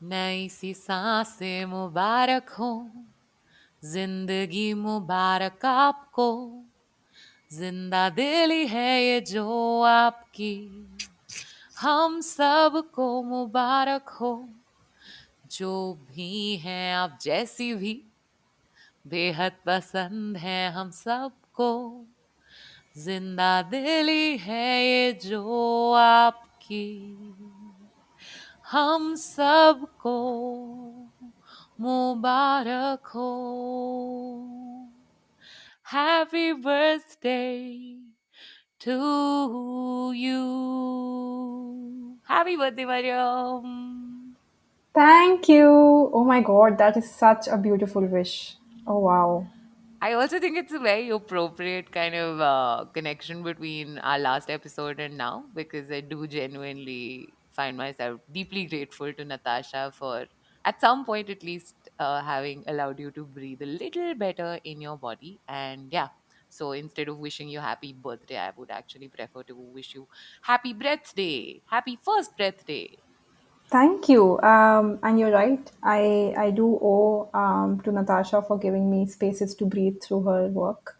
नई सी सांसें मुबारक हो, जिंदगी मुबारक आपको, जिंदा दिली है ये जो आपकी, हम सबको मुबारक हो। जो भी हैं आप जैसी भी, बेहद पसंद है हम सबको, जिंदा दिली है ये जो आपकी, हम सबको मुबारक हो। Happy birthday to you. Happy birthday, Mariam. Thank you. Oh my God, that is such a beautiful wish. Oh wow. I also think it's a very appropriate kind of connection between our last episode and now, because I do genuinely find myself deeply grateful to Natasha for, at some point at least, having allowed you to breathe a little better in your body. And yeah, so instead of wishing you happy birthday, I would actually prefer to wish you happy birthday, happy first birthday. Thank you. And you're right. I do owe to Natasha for giving me spaces to breathe through her work.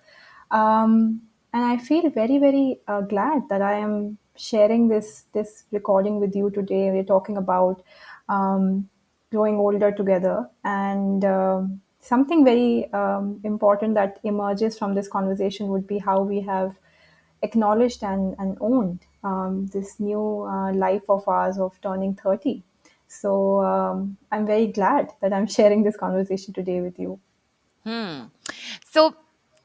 And I feel very, very glad that I am sharing this recording with you today. We're talking about um, growing older together, and something very important that emerges from this conversation would be how we have acknowledged and owned this new life of ours of turning 30. So I'm very glad that I'm sharing this conversation today with you. Hmm. So,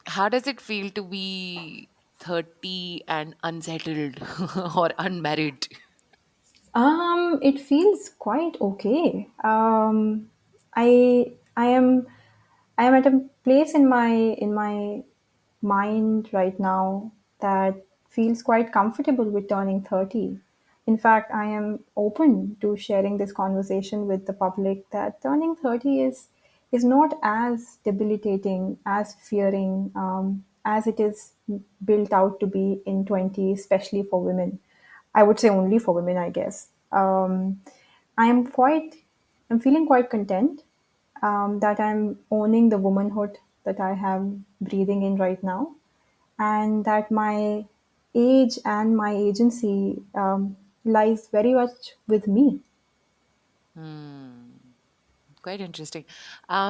how does it feel to be 30 and unsettled or unmarried? It feels quite okay. I am at a place in my mind right now that feels quite comfortable with turning 30. In fact, I am open to sharing this conversation with the public that turning 30 is not as debilitating, as fearing, as it is built out to be in 20, especially for women. I would say only for women, I guess. I am quite, I'm feeling quite content that I'm owning the womanhood that I have breathing in right now, and that my age and my agency lies very much with me. Hmm. Quite interesting.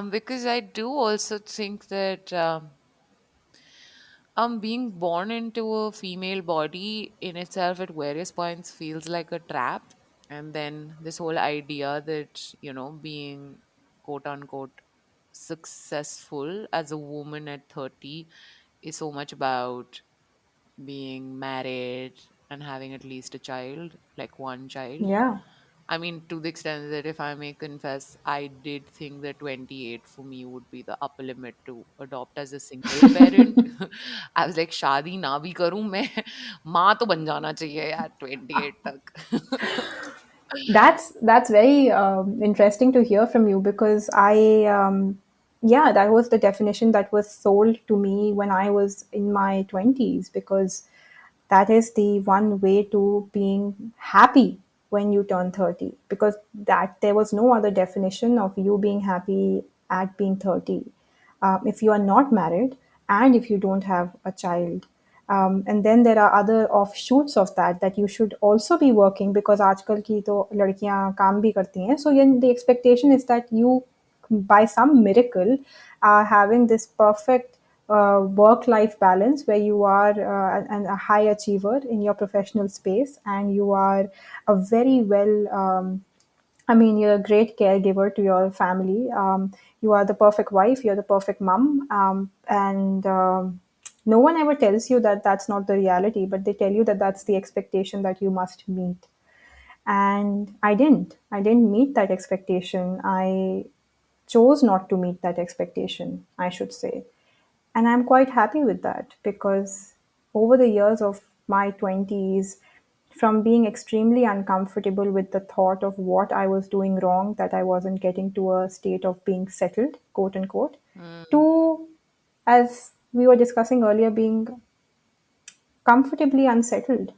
Because I do also think that being born into a female body in itself at various points feels like a trap. And then this whole idea that, being quote unquote successful as a woman at 30 is so much about being married and having at least a child, like one child. Yeah. I mean, to the extent that if I may confess, I did think that 28 for me would be the upper limit to adopt as a single parent. I was like, शादी ना भी करूं मैं, माँ तो बन जाना चाहिए यार 28 तक. That's very interesting to hear from you because yeah, that was the definition that was sold to me when I was in my 20s, because that is the one way to being happy when you turn 30, because that there was no other definition of you being happy at being 30 if you are not married and if you don't have a child. And then there are other offshoots of that you should also be working, because आजकल की तो लड़कियां काम भी करती हैं. So the expectation is that you, by some miracle, are having this perfect work-life balance where you are a high achiever in your professional space, and you are a very well I mean, you're a great caregiver to your family. You are the perfect wife. You're the perfect mom. And no one ever tells you that that's not the reality, but they tell you that that's the expectation that you must meet. And I didn't. I didn't meet that expectation. I chose not to meet that expectation, I should say. And I'm quite happy with that, because over the years of my 20s, from being extremely uncomfortable with the thought of what I was doing wrong, that I wasn't getting to a state of being settled, quote unquote, Mm. to, as we were discussing earlier, being comfortably unsettled,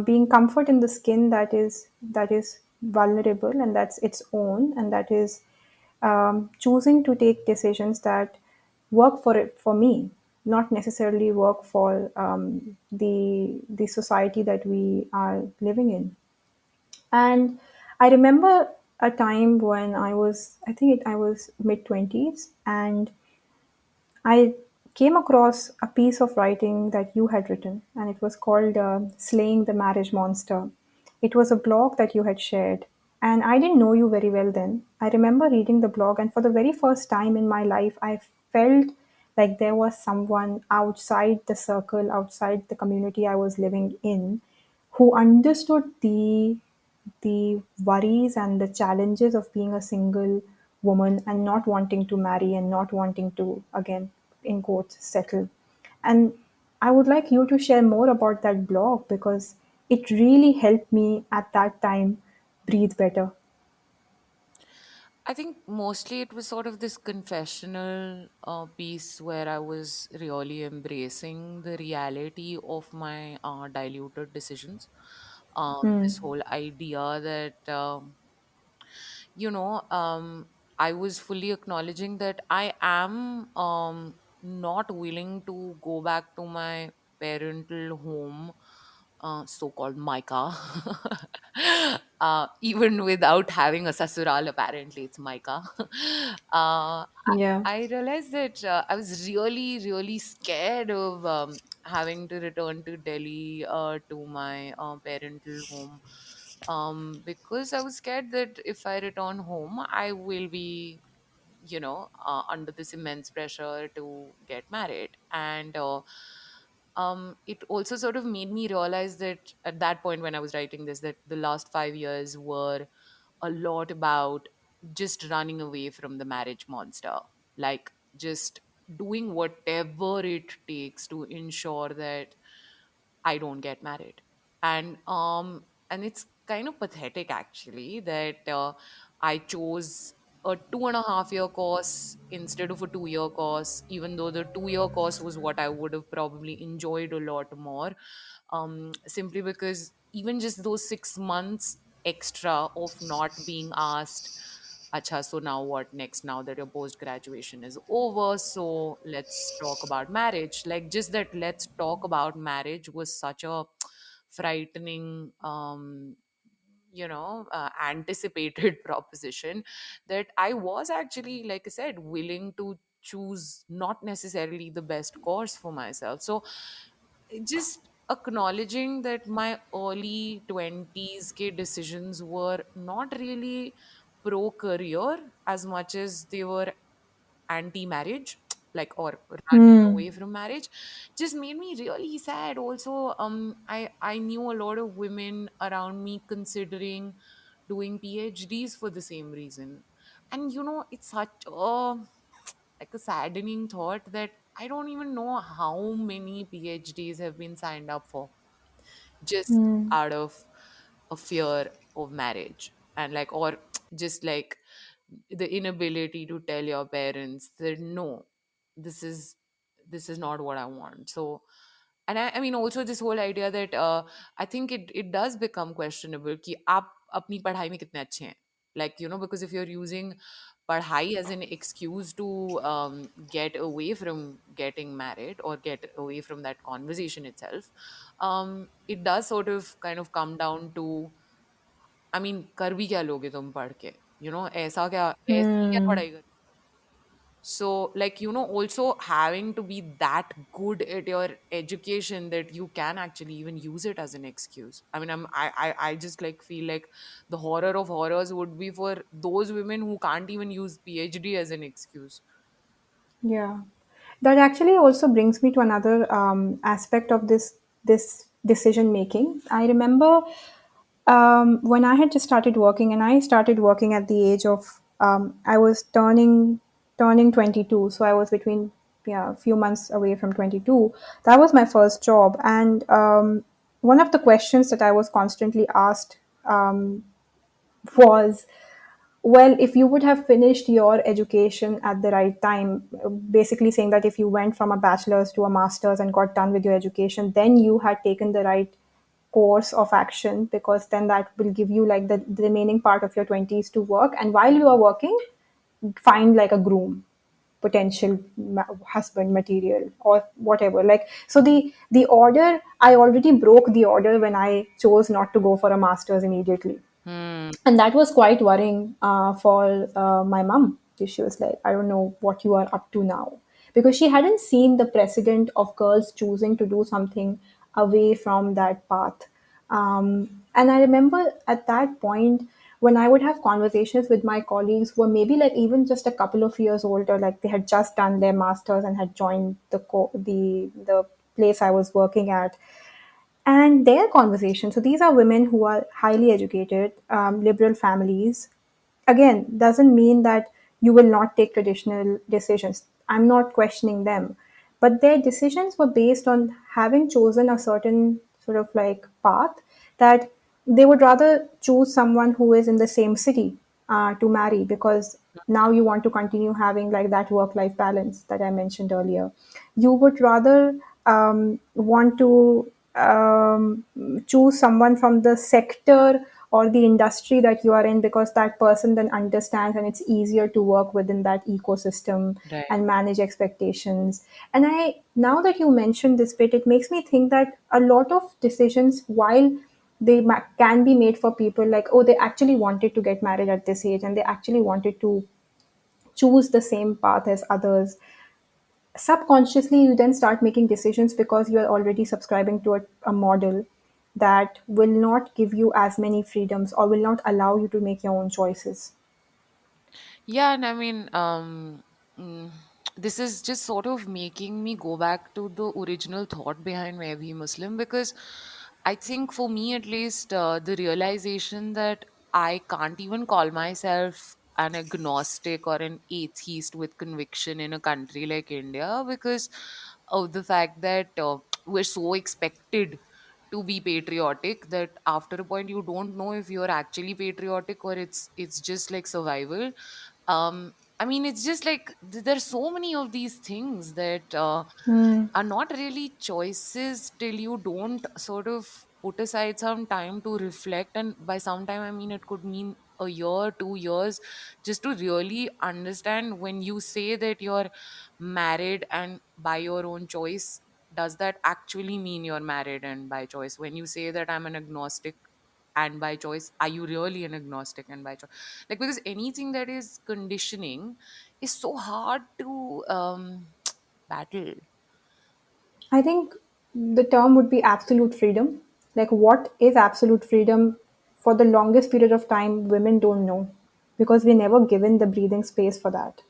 being comfort in the skin that is vulnerable, and that's its own, and that is choosing to take decisions that work for it for me, not necessarily work for the society that we are living in. And I remember a time when I think I was mid 20s, and I came across a piece of writing that you had written, and it was called Slaying the Marriage Monster. It was a blog that you had shared, and I didn't know you very well then. I remember reading the blog, and for the very first time in my life, I felt like there was someone outside the circle, outside the community I was living in, who understood the worries and the challenges of being a single woman and not wanting to marry and not wanting to, again, in quotes, settle. And I would like you to share more about that blog because it really helped me at that time breathe better. I think mostly it was sort of this confessional piece where I was really embracing the reality of my diluted decisions. This Hmm. whole idea that, I was fully acknowledging that I am not willing to go back to my parental home, so called Micah, even without having a sasural, apparently it's Micah. Yeah. I realized that I was really, really scared of having to return to Delhi to my parental home, because I was scared that if I return home, I will be, under this immense pressure to get married. And it also sort of made me realize that at that point when I was writing this, that the last 5 years were a lot about just running away from the marriage monster, like just doing whatever it takes to ensure that I don't get married. And it's kind of pathetic actually that I chose a 2.5 year course instead of a 2 year course, even though the 2 year course was what I would have probably enjoyed a lot more. Simply because even just those 6 months extra of not being asked, Acha, so now what next? Now that your post graduation is over, so let's talk about marriage. Like, just that let's talk about marriage was such a frightening, anticipated proposition that I was actually, like I said, willing to choose not necessarily the best course for myself. So, just acknowledging that my early 20s ke decisions were not really pro career as much as they were anti marriage, like, or running Hmm. away from marriage, just made me really sad. Also, I knew a lot of women around me considering doing PhDs for the same reason. And it's such a, like, a saddening thought that I don't even know how many PhDs have been signed up for just Hmm. out of a fear of marriage, and like, or just like the inability to tell your parents that no, this is this is not what I want. So, and I mean, also this whole idea that I think it does become questionable कि आप अपनी पढ़ाई में कितने अच्छे हैं, like, because if you're using padhai as an excuse to get away from getting married or get away from that conversation itself, it does sort of kind of come down to, I mean, कर भी क्या लोगे तुम पढ़ के, ऐसा क्या, ऐसी क्या Hmm. पढ़ाई कर, so, like, also having to be that good at your education that you can actually even use it as an excuse. I mean, I just like feel like the horror of horrors would be for those women who can't even use PhD as an excuse. Yeah, that actually also brings me to another aspect of this decision making. I remember when I had just started working, and I started working at the age of I was turning 22, so I was between, yeah, a few months away from 22. That was my first job, and one of the questions that I was constantly asked was, well, if you would have finished your education at the right time, basically saying that if you went from a bachelor's to a master's and got done with your education, then you had taken the right course of action, because then that will give you like the remaining part of your 20s to work, and while you are working, find like a groom, potential husband material or whatever. Like, so the order, I already broke the order when I chose not to go for a master's immediately, Hmm. and that was quite worrying for my mom. She was like, I don't know what you are up to now, because she hadn't seen the precedent of girls choosing to do something away from that path. And I remember at that point, when I would have conversations with my colleagues who were maybe like even just a couple of years older, like they had just done their masters and had joined the place I was working at, and their conversation. So these are women who are highly educated, liberal families. Again, doesn't mean that you will not take traditional decisions. I'm not questioning them, but their decisions were based on having chosen a certain sort of like path, that they would rather choose someone who is in the same city to marry, because now you want to continue having like that work life balance that I mentioned earlier. You would rather want to choose someone from the sector or the industry that you are in, because that person then understands and it's easier to work within that ecosystem Right. and manage expectations. And I, now that you mentioned this bit, it makes me think that a lot of decisions, while they can be made for people like, oh, they actually wanted to get married at this age and they actually wanted to choose the same path as others, subconsciously you then start making decisions because you are already subscribing to a model that will not give you as many freedoms or will not allow you to make your own choices. Yeah, and I mean, mm, this is just sort of making me go back to the original thought behind मैं भी Muslim, because I think for me at least, the realization that I can't even call myself an agnostic or an atheist with conviction in a country like India, because of the fact that we're so expected to be patriotic that after a point you don't know if you're actually patriotic or it's just like survival. I mean, it's just like there's so many of these things that Hmm. are not really choices till you don't sort of put aside some time to reflect. And by some time, I mean it could mean a year, 2 years, just to really understand when you say that you're married and by your own choice. Does that actually mean you're married and by choice? When you say that I'm an agnostic and by choice, are you really an agnostic and by choice? Like, because anything that is conditioning is so hard to battle. I think the term would be absolute freedom. Like, what is absolute freedom? For the longest period of time, women don't know, because we're never given the breathing space for that.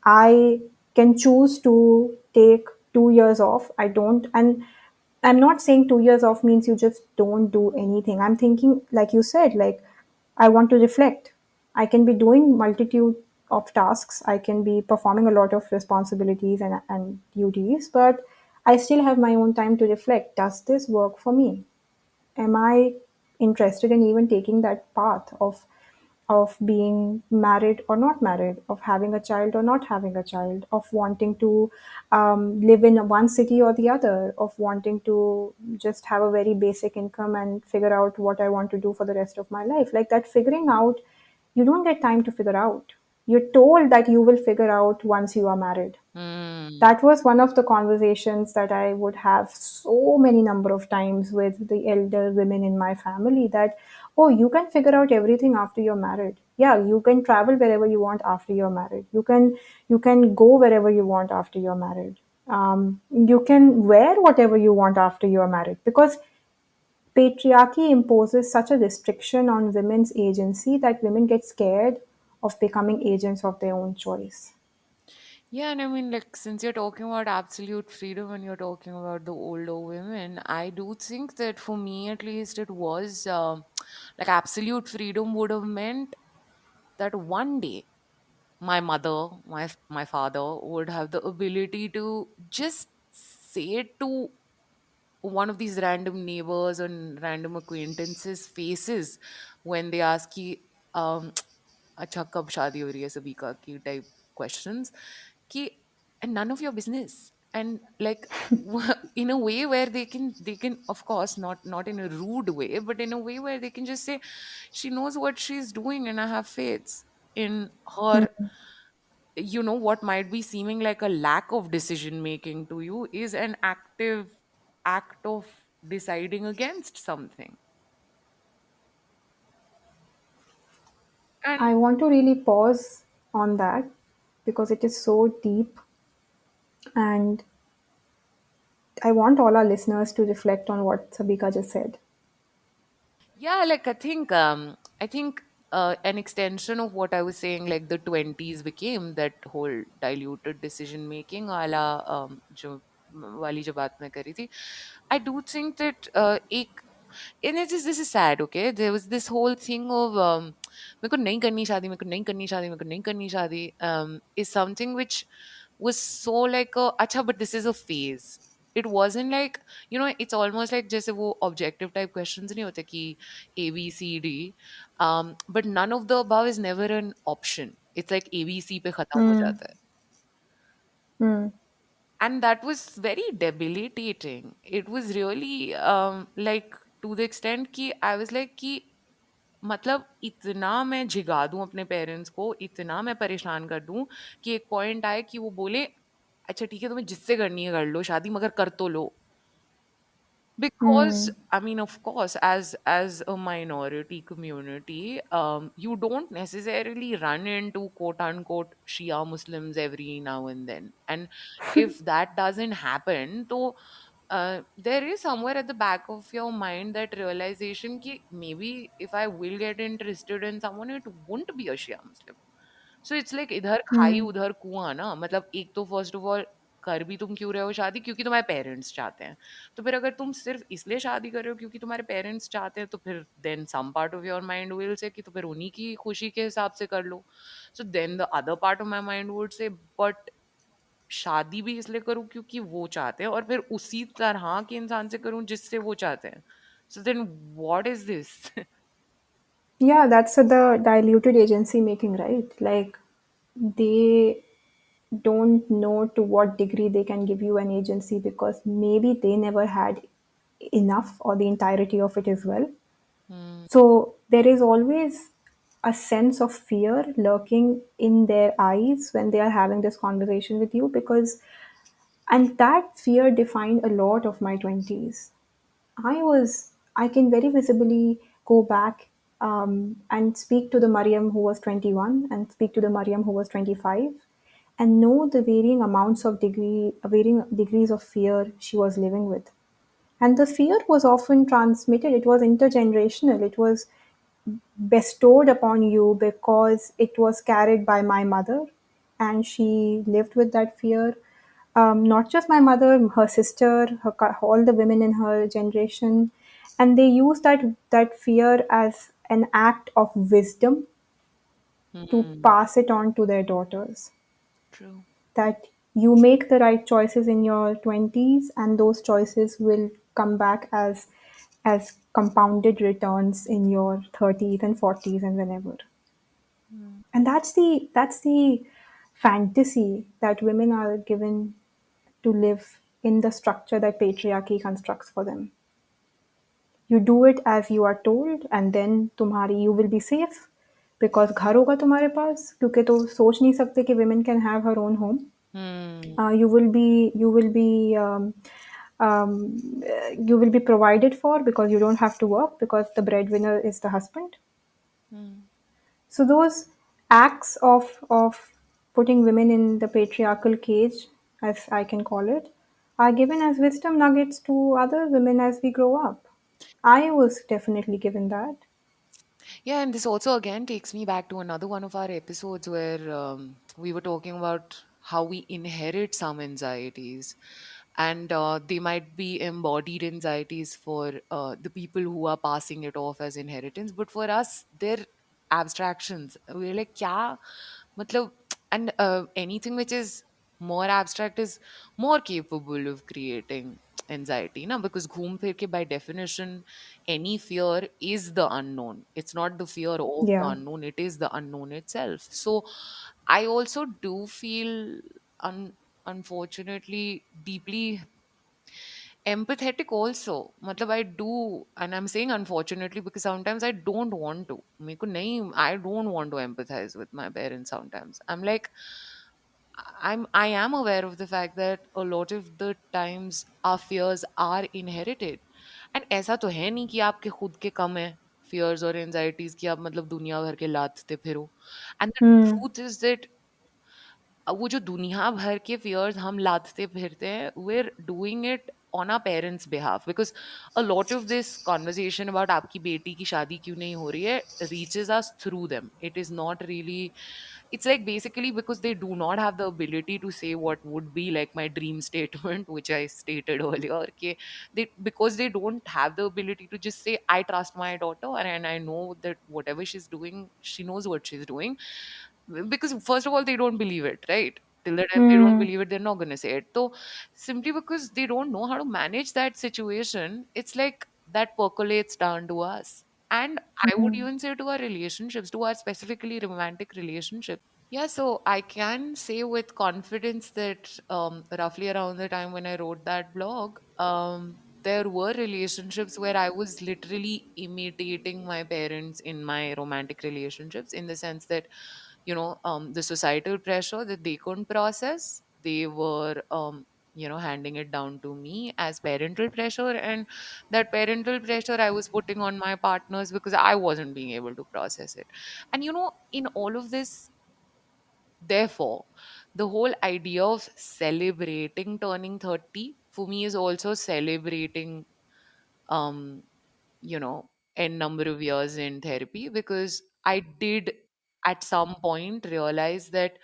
I can choose to take 2 years off. I don't, and I'm not saying 2 years off means you just don't do anything. I'm thinking, like you said, like I want to reflect. I can be doing multitude of tasks. I can be performing a lot of responsibilities and duties, but I still have my own time to reflect. Does this work for me? Am I interested in even taking that path of being married or not married, of having a child or not having a child, of wanting to live in one city or the other, of wanting to just have a very basic income and figure out what I want to do for the rest of my life? Like that figuring out, you don't get time to figure out. You're told that you will figure out once you are married. Hmm. That was one of the conversations that I would have so many number of times with the elder women in my family, that, oh, you can figure out everything after you're married. Yeah, you can travel wherever you want after you're married. You can go wherever you want after you're married. You can wear whatever you want after you're married, because patriarchy imposes such a restriction on women's agency that women get scared of becoming agents of their own choice. Yeah, and I mean, like, since you're talking about absolute freedom and you're talking about the older women, I do think that for me at least, it was like absolute freedom would have meant that one day my mother, my father would have the ability to just say to one of these random neighbors and random acquaintances faces when they ask कि अच्छा कब शादी हो रही है सभी का की type questions कि and none of your business. and like in a way where they can of course not in a rude way, but in a way where they can just say she knows what she's doing and I have faith in her. What might be seeming like a lack of decision making to you is an active act of deciding against something. And I want to really pause on that because it is so deep, and I want all our listeners to reflect on what Sabika just said. yeah, like I think an extension of what I was saying, like the 20s became that whole diluted decision making a la जो वाली जो बात मैं करी थी. I do think that एक and it's just this is sad, okay? There was this whole thing of मेरे को नहीं करनी शादी, मेरे को नहीं करनी शादी, मेरे को नहीं करनी शादी is something which was so like a अच्छा, but this is a phase. It wasn't like, it's almost like जैसे वो objective type questions नहीं होते कि A B C D, but none of the above is never an option. It's like A B C पे खत्म हो Hmm. जाता है. Hmm. And that was very debilitating. It was really like to the extent कि I was like कि मतलब इतना मैं झिगा दूं अपने पेरेंट्स को, इतना मैं परेशान कर दूं कि एक पॉइंट आए कि वो बोले अच्छा ठीक है तुम्हें जिससे करनी है कर लो शादी, मगर कर तो लो. Because Hmm. I mean, of course, as a minority community, you don't necessarily run into quote unquote Shia Muslims every now and then. And if that doesn't happen, so there is somewhere at the back of your mind that realization कि maybe if I will get interested in someone, it won't be a Shia Muslim. So it's like इधर खाई Hmm. उधर कुआं ना, मतलब एक तो first of all कर भी तुम क्यों रहे हो शादी, क्योंकि तुम्हारे पेरेंट्स चाहते हैं. तो फिर अगर तुम सिर्फ इसलिए शादी कर रहे हो क्योंकि तुम्हारे पेरेंट्स चाहते हैं, तो फिर then some part of your mind will say कि तो फिर उन्हीं की खुशी के हिसाब से कर लो. So then the other part of my mind would say but शादी भी इसलिए करूं क्योंकि वो चाहते हैं, और फिर उसी तरह के इंसान से करूं जिससे वो चाहते हैं. So then what is this? Yeah, that's the diluted agency making, right? Like they don't know to what degree they can give you an agency because maybe they never had enough or the entirety of it as well. Hmm. So there is always a sense of fear lurking in their eyes when they are having this conversation with you because, and that fear defined a lot of my 20s. I can very visibly go back and speak to the Mariam who was 21 and speak to the Mariam who was 25 and know the varying degrees of fear she was living with. And the fear was often transmitted, it was intergenerational, it was bestowed upon you because it was carried by my mother and she lived with that fear. Not just my mother, her sister, all the women in her generation, and they use that fear as an act of wisdom to Hmm. pass it on to their daughters. True. That you make the right choices in your 20s and those choices will come back as compounded returns in your 30s and 40s and whenever. Hmm. And that's the fantasy that women are given to live in the structure that patriarchy constructs for them. You do it as you are told and then तुम्हारी you will be safe because घर होगा तुम्हारे पास क्योंकि तो सोच नहीं सकते कि women can have her own home. Hmm. You will be provided for because you don't have to work because the breadwinner is the husband. Hmm. So those acts of putting women in the patriarchal cage, as I can call it, are given as wisdom nuggets to other women as we grow up. I was definitely given that. Yeah, and this also again takes me back to another one of our episodes where we were talking about how we inherit some anxieties. And they might be embodied anxieties for the people who are passing it off as inheritance. But for us, they're abstractions. We're like, kya? Matlab, and anything which is more abstract is more capable of creating anxiety, na? Because घूम फिर के by definition any fear is the unknown. It's not the fear of the Yeah. unknown, it is the unknown itself. So I also do feel unfortunately deeply empathetic also. Matlab, I do, and I'm saying unfortunately because sometimes I don't want to. Meko nahi, I don't want to empathize with my parents sometimes. I'm like, I am aware of the fact that a lot of the times our fears are inherited. And ऐसा तो है नहीं कि आपके खुद के कम है fears और anxieties कि आप मतलब दुनिया भर के लादते फिरो. And the Hmm. truth is that वो जो दुनिया भर के fears हम लादते फिरते हैं, we're doing it on our parents' behalf, because a lot of this conversation about आपकी बेटी की शादी क्यों नहीं हो रही है reaches us through them. It is not really, it's like basically because they do not have the ability to say what would be like my dream statement, which I stated earlier. Okay, because they don't have the ability to just say I trust my daughter, and I know that whatever she's doing, she knows what she's doing. Because first of all, they don't believe it, right? Till the time they don't Hmm. believe it, they're not going to say it. So simply because they don't know how to manage that situation, it's like that percolates down to us. And I would Hmm. even say to our relationships, to our specifically romantic relationships. Yeah, so I can say with confidence that roughly around the time when I wrote that blog, there were relationships where I was literally imitating my parents in my romantic relationships, in the sense that, the societal pressure that they couldn't process, they were, handing it down to me as parental pressure. And that parental pressure I was putting on my partners because I wasn't being able to process it. And, in all of this, therefore, the whole idea of celebrating turning 30 for me is also celebrating, um, n number of years in therapy, because I did at some point realize that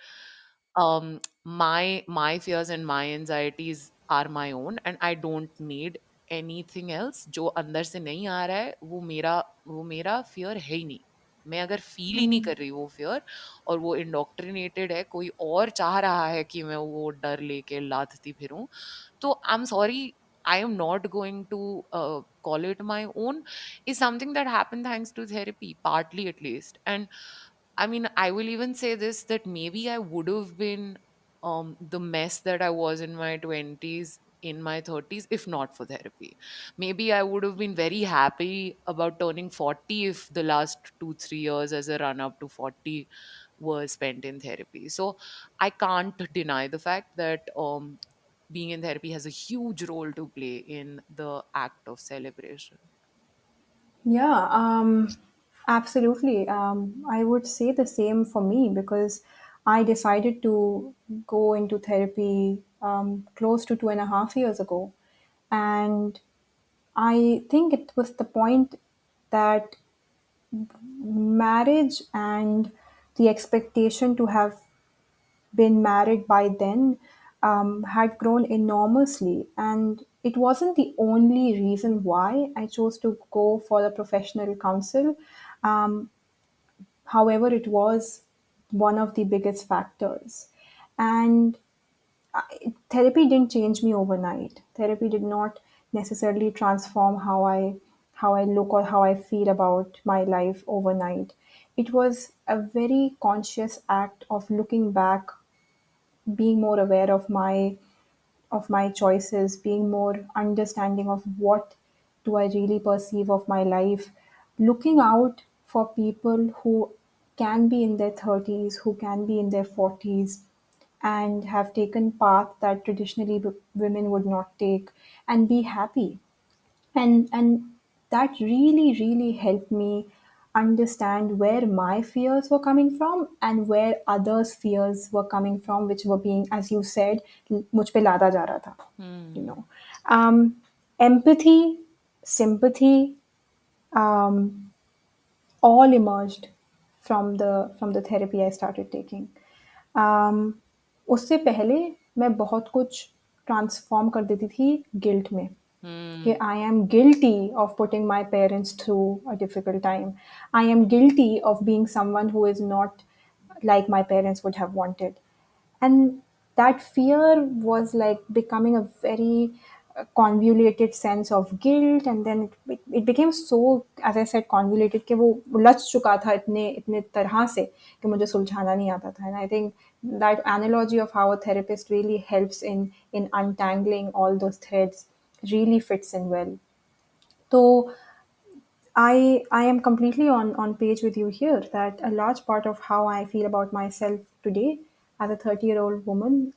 my fears and my anxieties are my own, and I don't need anything else. जो अंदर से नहीं आ रहा है वो मेरा fear है ही नहीं. मैं अगर फील ही नहीं Hmm. कर रही वो फियर, और वो इंडोक्ट्रिनेटेड है, कोई और चाह रहा है कि मैं वो डर लेके लादती फिरूं, तो I am sorry, I am not going to call it my own, is something that happened thanks to therapy, partly at least. And I mean, I will even say this, that maybe I would have been the mess that I was in my 20s, in my 30s, if not for therapy. Maybe I would have been very happy about turning 40 if the last 2 3 years as a run up to 40 were spent in therapy. So I can't deny the fact that being in therapy has a huge role to play in the act of celebration. Yeah, absolutely. I would say the same for me because I decided to go into therapy close to 2.5 years ago. And I think it was the point that marriage and the expectation to have been married by then had grown enormously. And it wasn't the only reason why I chose to go for a professional counsel. Um, However, it was one of the biggest factors. And therapy didn't change me overnight. Therapy did not necessarily transform how I look or how I feel about my life overnight. It was a very conscious act of looking back, being more aware of my choices, being more understanding of what do I really perceive of my life, looking out for people who can be in their 30s, who can be in their 40s, and have taken path that traditionally women would not take, and be happy. And that really helped me understand where my fears were coming from and where others fears were coming from, which were being, as you said, मुझ पे लादा जा रहा था, you Hmm. know. um, Empathy, sympathy, um, all emerged from the therapy I started taking. um, उससे पहले मैं बहुत कुछ ट्रांसफॉर्म कर देती थी गिल्ट में, कि Hmm. I am guilty of putting my parents through a difficult time. I am guilty of being someone who is not like my parents would have wanted. And that fear was like becoming a very a convoluted sense of guilt, and then it became so, as I said, convoluted कि वो उलझ चुका था इतने इतने तरह से कि मुझे सुलझाना नहीं आता था. And I think that analogy of how a therapist really helps in untangling all those threads really fits in well. So I am completely on page with you here that a large part of how I feel about myself today as a 30-year-old woman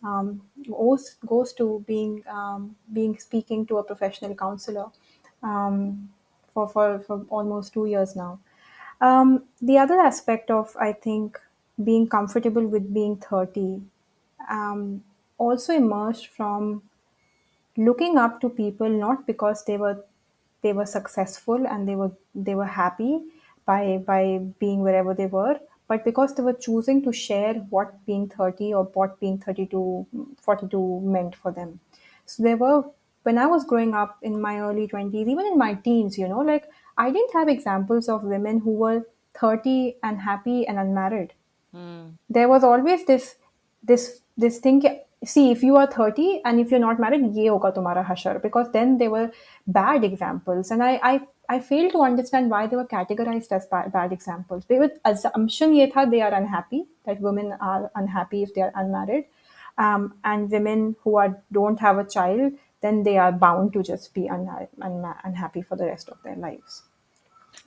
goes to being speaking to a professional counselor for almost 2 years now. The other aspect of, I think, being comfortable with being 30 also emerged from looking up to people not because they were successful and they were happy by being wherever they were, but because they were choosing to share what being 30 or what being 32 42 meant for them. So there were, when I was growing up in my early 20s, even in my teens, like, I didn't have examples of women who were 30 and happy and unmarried. Hmm. There was always this thing see, if you are 30 and if you're not married, ye hoga tumhara hashar, because then they were bad examples, and I failed to understand why they were categorized as bad examples. They were assumption ye tha they are unhappy, that women are unhappy if they are unmarried, and women who are don't have a child, then they are bound to just be unhappy for the rest of their lives.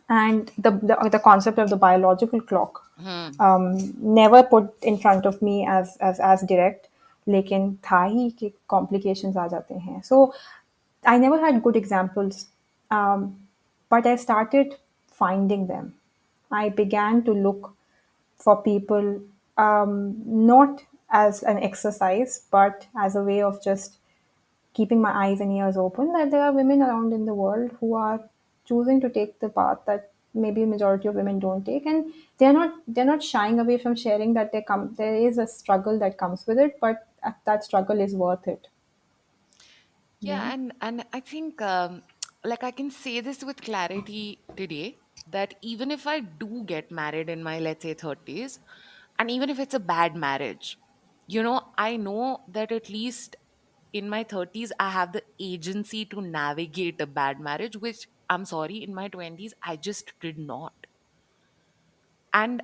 And the concept of the biological clock Hmm. never put in front of me as direct, लेकिन था ही कि complications आ जाते हैं. So I never had good examples, but I started finding them. I began to look for people, not as an exercise, but as a way of just keeping my eyes and ears open, that there are women around in the world who are choosing to take the path that maybe majority of women don't take, and they're not shying away from sharing that there is a struggle that comes with it, but that struggle is worth it. Yeah, and I think like I can say this with clarity today that even if I do get married in my, let's say, 30s, and even if it's a bad marriage, I know that at least in my 30s I have the agency to navigate a bad marriage, which, I'm sorry, in my 20s I just did not. And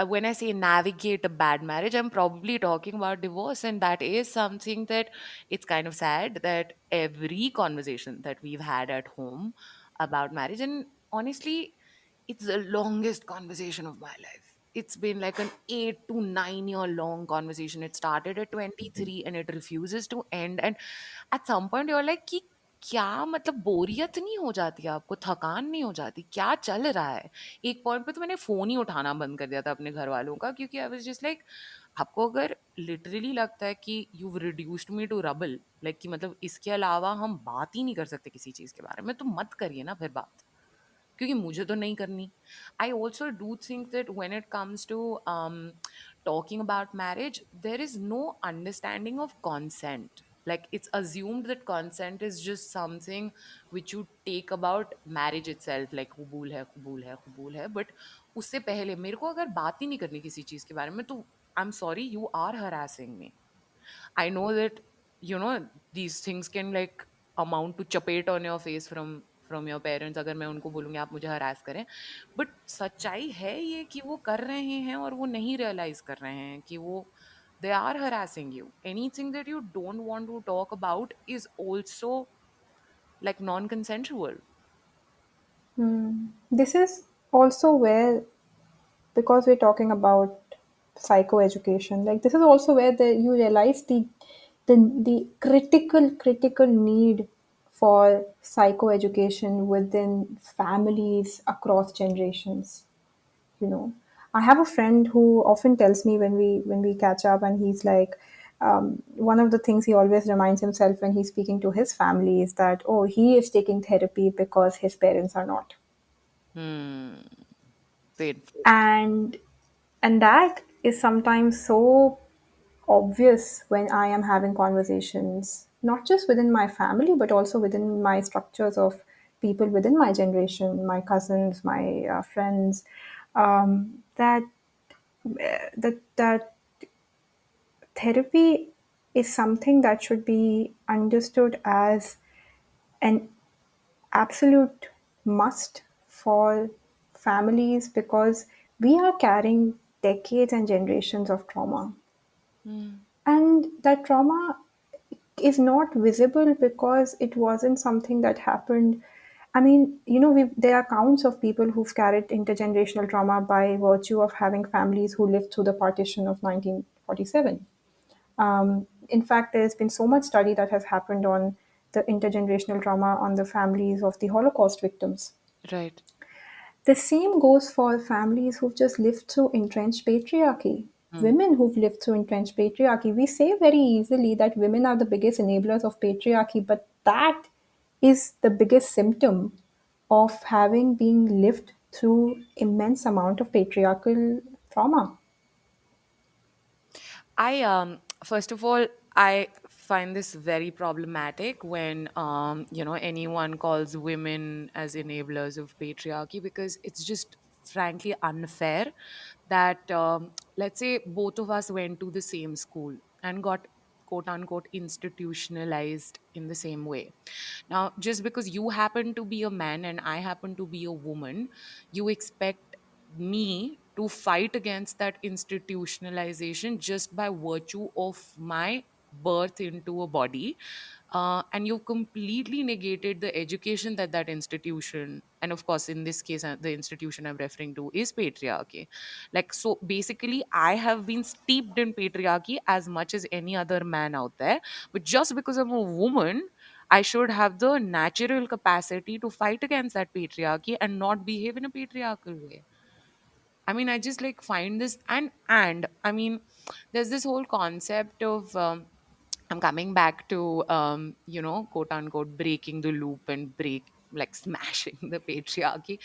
when I say navigate a bad marriage, I'm probably talking about divorce. And that is something that it's kind of sad that every conversation that we've had at home about marriage, and honestly, it's the longest conversation of my life. It's been like an 8 to 9 year long conversation. It started at 23 and it refuses to end. And at some point, you're like, कि क्या मतलब बोरियत नहीं हो जाती आपको, थकान नहीं हो जाती, क्या चल रहा है? एक पॉइंट पे तो मैंने फ़ोन ही उठाना बंद कर दिया था अपने घरवालों का, क्योंकि आई वाज़ जस्ट लाइक, आपको अगर लिटरली लगता है कि you've reduced me to rubble, like कि मतलब इसके अलावा हम बात ही नहीं कर सकते किसी चीज़ के बारे में, तो मत करिए ना फिर बात, क्योंकि मुझे तो नहीं करनी. I also do think that when it comes to talking about marriage, there is no understanding of consent. Like, it's assumed that consent is just something which you take about marriage itself, like कबूल है, कबूल है, कबूल है. But उससे पहले मेरे को अगर बात ही नहीं करनी किसी चीज के बारे में, तो I am sorry, you are harassing me. I know that these things can like amount to chapate on your face from your parents, अगर मैं उनको बोलूँगी आप मुझे हरास करें, बट सच्चाई है ये कि वो कर रहे हैं और वो नहीं रियलाइज कर रहे हैं कि वो they are harassing you. Anything that you don't want to talk about is also like non-consensual. This is also where, because we're talking about psychoeducation, like this is also where you realize the critical need for psychoeducation within families across generations. I have a friend who often tells me when we catch up, and he's like, one of the things he always reminds himself when he's speaking to his family is that, oh, he is taking therapy because his parents are not. Hmm. Painful. And and that is sometimes so obvious when I am having conversations, not just within my family, but also within my structures of people within my generation, my cousins, my friends, that therapy. is something that should be understood as an absolute must for families, because we are carrying decades and generations of trauma. Mm. And that trauma is not visible because it wasn't something that happened. I mean, there are counts of people who've carried intergenerational trauma by virtue of having families who lived through the partition of 1947. In fact, there's been so much study that has happened on the intergenerational trauma on the families of the Holocaust victims. Right. The same goes for families who've just lived through entrenched patriarchy. Mm. Women who've lived through entrenched patriarchy. We say very easily that women are the biggest enablers of patriarchy, but that is the biggest symptom of having been lived through immense amount of patriarchal trauma. I first of all, I find this very problematic when anyone calls women as enablers of patriarchy, because it's just frankly unfair that let's say both of us went to the same school and got quote unquote institutionalized in the same way. Now, just because you happen to be a man and I happen to be a woman, you expect me to fight against that institutionalization just by virtue of my birth into a body. And you've completely negated the education that that institution, and of course in this case the institution I'm referring to is patriarchy. Like, so basically I have been steeped in patriarchy as much as any other man out there, but just because I'm a woman, I should have the natural capacity to fight against that patriarchy and not behave in a patriarchal way. I mean, I just like find this, and I mean, there's this whole concept of I'm coming back to quote unquote breaking the loop and break like smashing the patriarchy.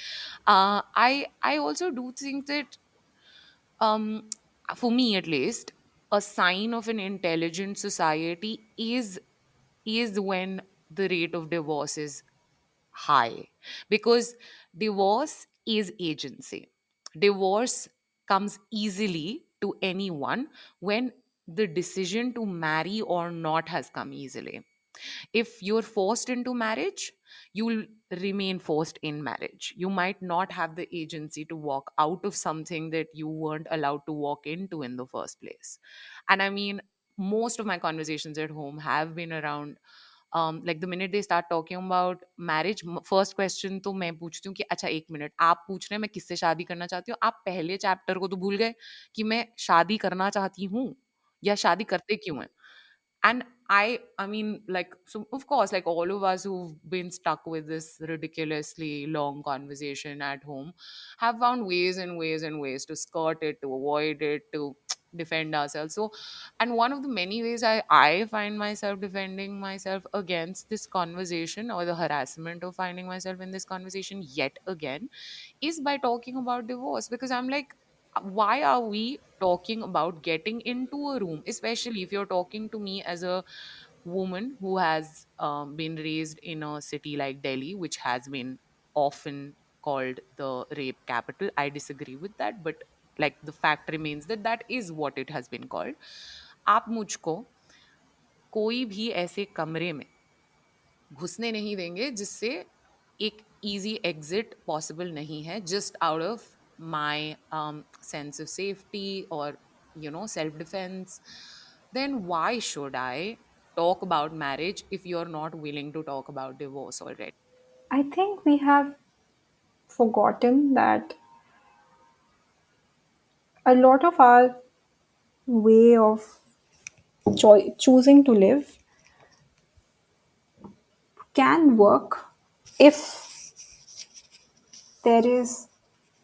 I also do think that um for me at least, a sign of an intelligent society is when the rate of divorce is high, because divorce is agency. Divorce comes easily to anyone when the decision to marry or not has come easily. If you're forced into marriage, you'll remain forced in marriage. You might not have the agency to walk out of something that you weren't allowed to walk into in the first place. And I mean, most of my conversations at home have been around like the minute they start talking about marriage, first question तो मैं पूछती हूँ कि अच्छा एक minute, आप पूछ रहे हैं मैं किससे शादी करना चाहती हूँ, आप पहले चैप्टर को तो भूल गए कि मैं शादी करना चाहती हूँ या शादी करते क्यों हैं. And I mean, like, so of course, like all of us who've been stuck with this ridiculously long conversation at home have found ways and ways and ways to skirt it, to avoid it, to defend ourselves. So, and one of the many ways I find myself defending myself against this conversation, or the harassment of finding myself in this conversation yet again, is by talking about divorce. Because I'm like, why are we talking about getting into a room, especially if you're talking to me as a woman who has been raised in a city like Delhi, which has been often called the rape capital. I disagree with that, but like the fact remains that that is what it has been called. आप मुझको कोई भी ऐसे कमरे में घुसने नहीं देंगे जिससे एक इजी एग्जिट पॉसिबल नहीं है, just out of my sense of safety और self defence. Then why should I talk about marriage if you're not willing to talk about divorce already? I think we have forgotten that a lot of our way of choosing to live can work if there is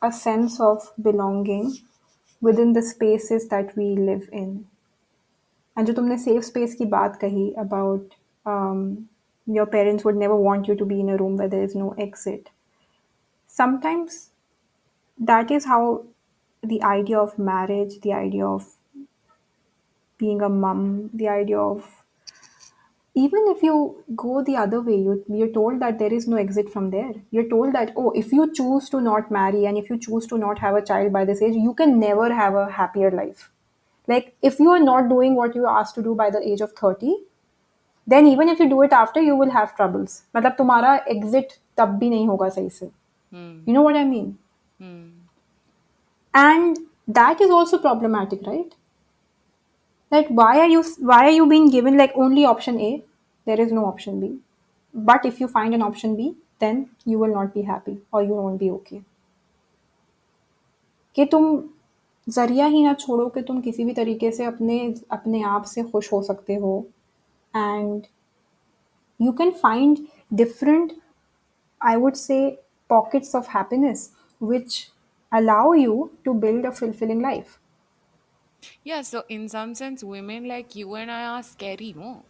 a sense of belonging within the spaces that we live in. And जो तुमने safe space की बात कही about your parents would never want you to be in a room where there is no exit. Sometimes that is how the idea of marriage, the idea of being a mum, the idea of even if you go the other way, you're told that there is no exit from there. You're told that, oh, if you choose to not marry and if you choose to not have a child by this age, you can never have a happier life. Like if you are not doing what you are asked to do by the age of 30, then even if you do it after, you will have troubles. मतलब तुम्हारा exit तब भी नहीं होगा सही से. You Hmm. know what I mean? Hmm. And that is also problematic, right? Like why are you being given like only option A? There is no option B. But if you find an option B, then you will not be happy or you won't be okay. कि तुम ज़रिया ही ना छोड़ो कि तुम किसी भी तरीके से अपने अपने आप से खुश हो सकते हो and you can find different, I would say, pockets of happiness which allow you to build a fulfilling life. Yeah, so in some sense, women like you and I are scary, no?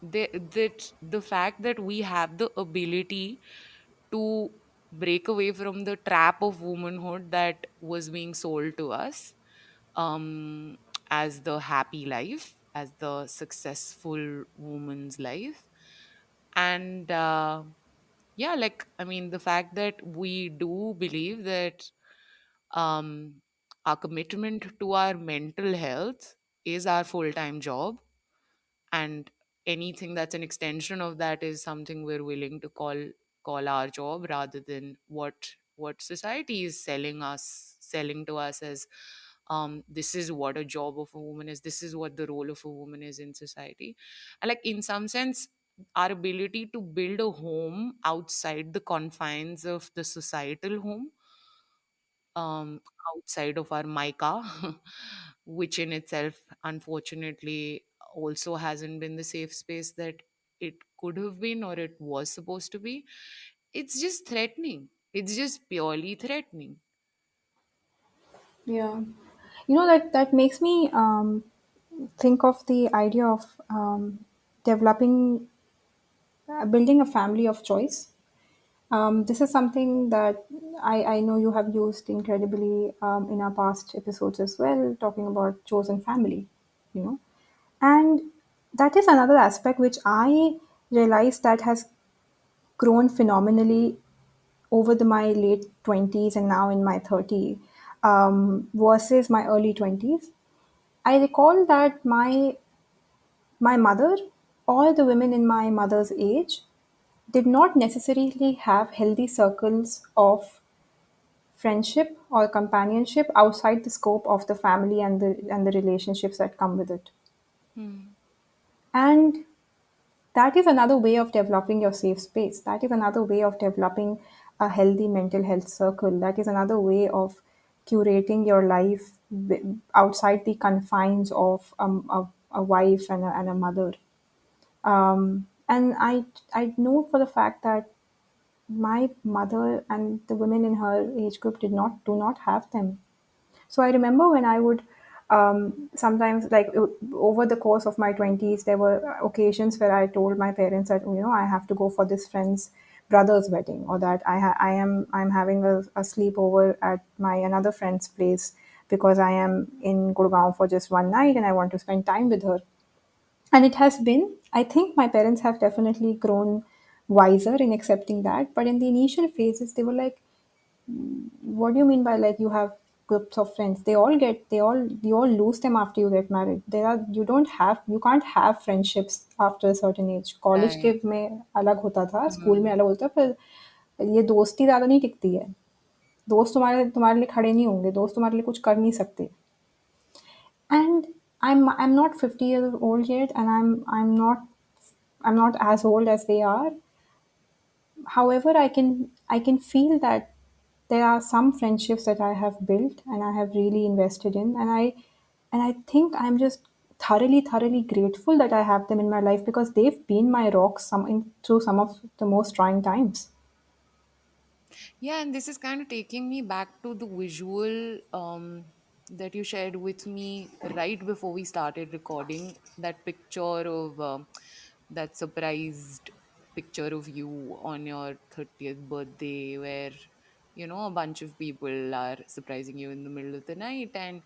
That the fact that we have the ability to break away from the trap of womanhood that was being sold to us, um, as the happy life, as the successful woman's life. And yeah, like, I mean, the fact that we do believe that um, our commitment to our mental health is our full time job, and anything that's an extension of that is something we're willing to call our job, rather than what society is selling to us as this is what a job of a woman is, this is what the role of a woman is in society. And like in some sense, our ability to build a home outside the confines of the societal home, um, outside of our mica, which in itself, unfortunately, also hasn't been the safe space that it could have been or it was supposed to be. It's just threatening. It's just purely threatening. Yeah. You know, that makes me think of the idea of developing, building a family of choice. This is something that I know you have used incredibly in our past episodes as well, talking about chosen family, you know. And that is another aspect which I realized that has grown phenomenally over my late 20s and now in my 30s versus my early 20s. I recall that my mother, all the women in my mother's age, did not necessarily have healthy circles of friendship or companionship outside the scope of the family and the relationships that come with it. Hmm. And that is another way of developing your safe space. That is another way of developing a healthy mental health circle. That is another way of curating your life outside the confines of a wife and a mother. And I know for the fact that my mother and the women in her age group do not have them. So I remember when I would sometimes, like over the course of my 20s, there were occasions where I told my parents that, you know, I have to go for this friend's brother's wedding, or that I'm having a sleepover at my another friend's place because I am in Gurgaon for just one night and I want to spend time with her. And it has been, I think my parents have definitely grown wiser in accepting that. But in the initial phases, they were like, what do you mean by like you have groups of friends? You all lose them after you get married. You can't have friendships after a certain age. College के Right. में अलग होता था, school में Hmm. अलग होता था, पर ये दोस्ती ज़्यादा नहीं टिकती है. दोस्त तुम्हारे तुम्हारे लिए खड़े नहीं होंगे, दोस्त तुम्हारे लिए कुछ कर नहीं सकते. And I'm not 50 years old yet, and I'm not as old as they are. However, I can feel that there are some friendships that I have built and I have really invested in, and I think I'm just thoroughly grateful that I have them in my life because they've been my rocks through some of the most trying times. Yeah, and this is kind of taking me back to the visual that you shared with me right before we started recording. That picture of that surprised picture of you on your 30th birthday, where a bunch of people are surprising you in the middle of the night. And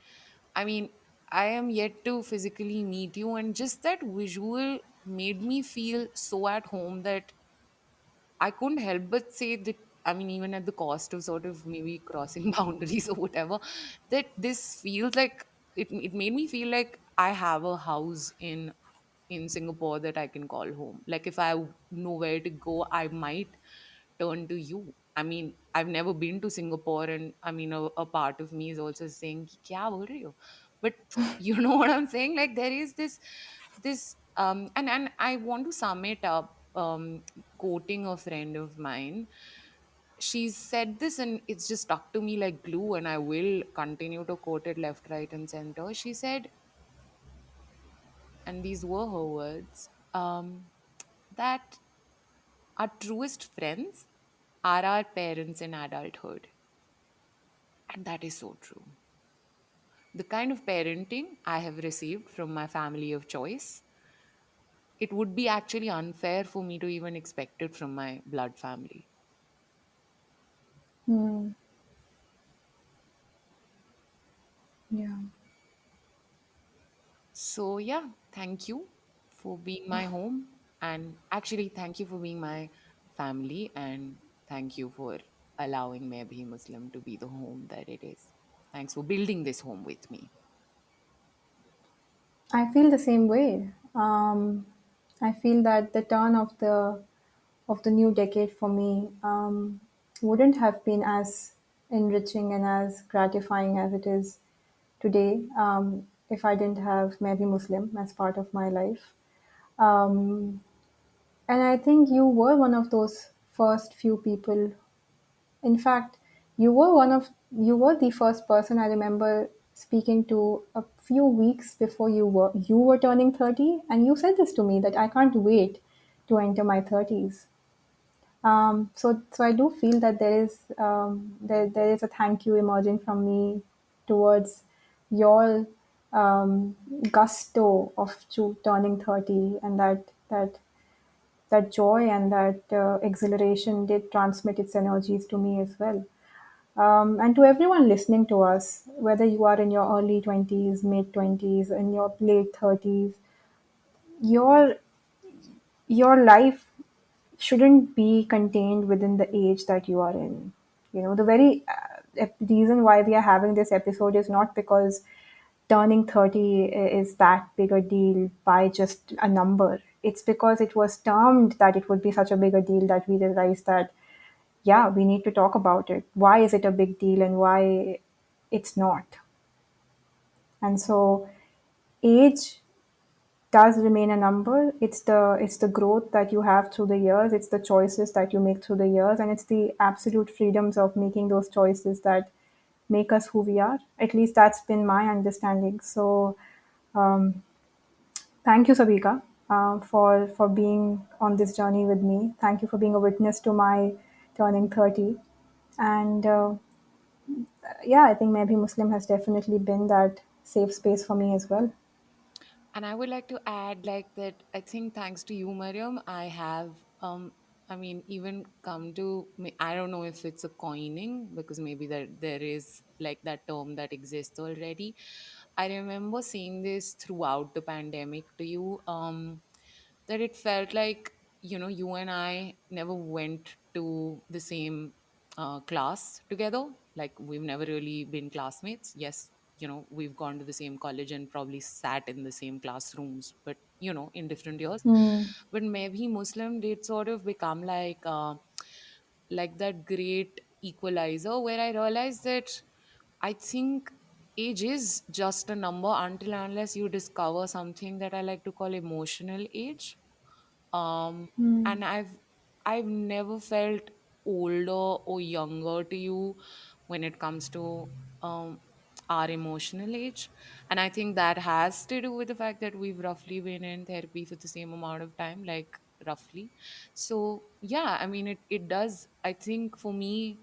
I mean, I am yet to physically meet you, and just that visual made me feel so at home that I couldn't help but say that, I mean, even at the cost of sort of maybe crossing boundaries or whatever, that this feels like it made me feel like I have a house in Singapore that I can call home. Like if I know where to go, I might turn to you. I mean, I've never been to Singapore, and I mean, a part of me is also saying, "कि क्या बोल रही हो?" But you know what I'm saying? Like there is this, and I want to sum it up, quoting a friend of mine. She said this, and it's just stuck to me like glue, and I will continue to quote it left, right, and center. She said, and these were her words, that our truest friends are our parents in adulthood. And that is so true. The kind of parenting I have received from my family of choice, it would be actually unfair for me to even expect it from my blood family. Hmm. Yeah. So, yeah, thank you for being my home. And actually, thank you for being my family. And thank you for allowing me, Be Muslim, to be the home that it is. Thanks for building this home with me. I feel the same way. I feel that the turn of the new decade for me wouldn't have been as enriching and as gratifying as it is today if I didn't have Maybe Muslim as part of my life. Um, and I think you were one of those first few people. In fact, you were the first person I remember speaking to a few weeks before you were turning 30, and you said this to me that I can't wait to enter my 30s. So I do feel that there is a thank you emerging from me towards your gusto of turning 30, and that joy and that exhilaration did transmit its energies to me as well. And to everyone listening to us, whether you are in your early 20s, mid 20s, in your late 30s, your your life shouldn't be contained within the age that you are in. You know, the very reason why we are having this episode is not because turning 30 is that big a deal by just a number. It's because it was termed that it would be such a bigger deal that we realized that, yeah, we need to talk about it. Why is it a big deal and why it's not? And so, age does remain a number. It's the growth that you have through the years. It's the choices that you make through the years, and it's the absolute freedoms of making those choices that make us who we are. At least that's been my understanding. So, um, thank you, Sabika, for being on this journey with me. Thank you for being a witness to my turning 30. And yeah, I think maybe Muslim has definitely been that safe space for me as well. And I would like to add like that I think thanks to you, Mariam, I have I mean even come to I don't know if it's a coining because maybe there is like that term that exists already. I remember seeing this throughout the pandemic to you, that it felt like, you and I never went to the same class together. Like we've never really been classmates. Yes, we've gone to the same college and probably sat in the same classrooms, but in different years. Hmm. But maybe Muslim did sort of become like that great equalizer where I realized that I think age is just a number until and unless you discover something that I like to call emotional age. um Hmm. and I've never felt older or younger to you when it comes to um our emotional age. And I think that has to do with the fact that we've roughly been in therapy for the same amount of time, like roughly. So yeah, I mean, it does, I think, for me,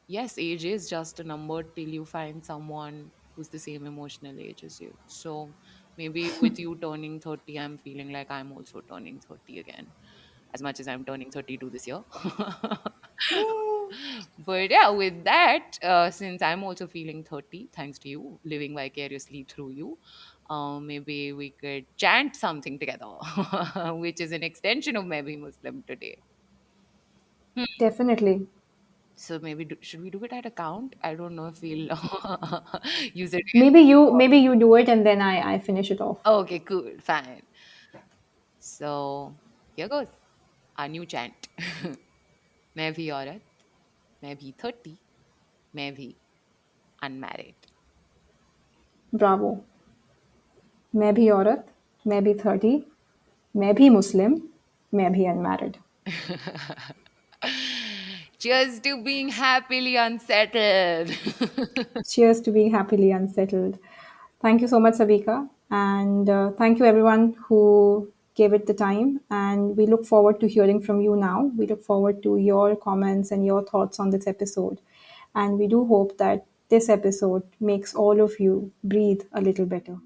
yes, age is just a number till you find someone who's the same emotional age as you. So maybe with you turning 30, I'm feeling like I'm also turning 30 again, as much as I'm turning 32 this year. But yeah, with that, since I'm also feeling 30, thanks to you, living vicariously through you, maybe we could chant something together, which is an extension of maybe Muslim today. Definitely. So maybe should we do it at a count? I don't know if we'll use it Maybe you do it and then I finish it off. again. Okay, cool, fine. So here goes our new chant. मैं भी औरत, मैं भी 30, मैं भी unmarried. Bravo. मैं भी औरत, मैं भी 30, मैं भी मुस्लिम, मैं भी unmarried. Cheers to being happily unsettled. Cheers to being happily unsettled. Thank you so much, Savika. And thank you, everyone who gave it the time. And we look forward to hearing from you now. We look forward to your comments and your thoughts on this episode. And we do hope that this episode makes all of you breathe a little better.